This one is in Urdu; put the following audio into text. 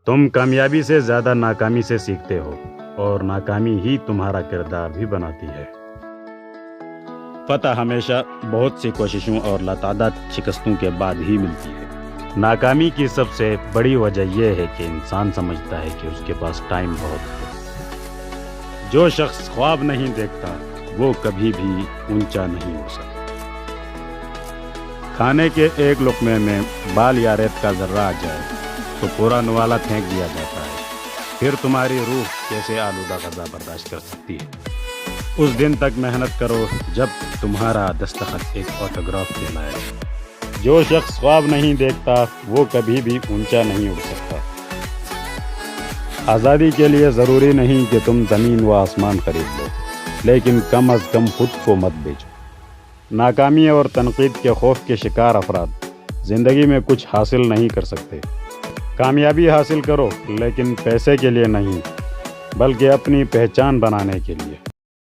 تم کامیابی سے زیادہ ناکامی سے سیکھتے ہو اور ناکامی ہی تمہارا کردار بھی بناتی ہے۔ فتح ہمیشہ بہت سی کوششوں اور لاتعداد شکستوں کے بعد ہی ملتی ہے۔ ناکامی کی سب سے بڑی وجہ یہ ہے کہ انسان سمجھتا ہے کہ اس کے پاس ٹائم بہت ہے۔ جو شخص خواب نہیں دیکھتا وہ کبھی بھی اونچا نہیں ہو سکتا۔ کھانے کے ایک لقمے میں بال یا ریت کا ذرہ آ جائے تو پورا نوالا پھینک دیا جاتا ہے، پھر تمہاری روح کیسے آلودہ غذا برداشت کر سکتی ہے؟ اس دن تک محنت کرو جب تمہارا دستخط ایک آٹوگراف کہلائے۔ جو شخص خواب نہیں دیکھتا وہ کبھی بھی اونچا نہیں اڑ سکتا۔ آزادی کے لیے ضروری نہیں کہ تم زمین و آسمان خرید لو، لیکن کم از کم خود کو مت بیچو۔ ناکامی اور تنقید کے خوف کے شکار افراد زندگی میں کچھ حاصل نہیں کر سکتے۔ کامیابی حاصل کرو لیکن پیسے کے لیے نہیں، بلکہ اپنی پہچان بنانے کے لیے۔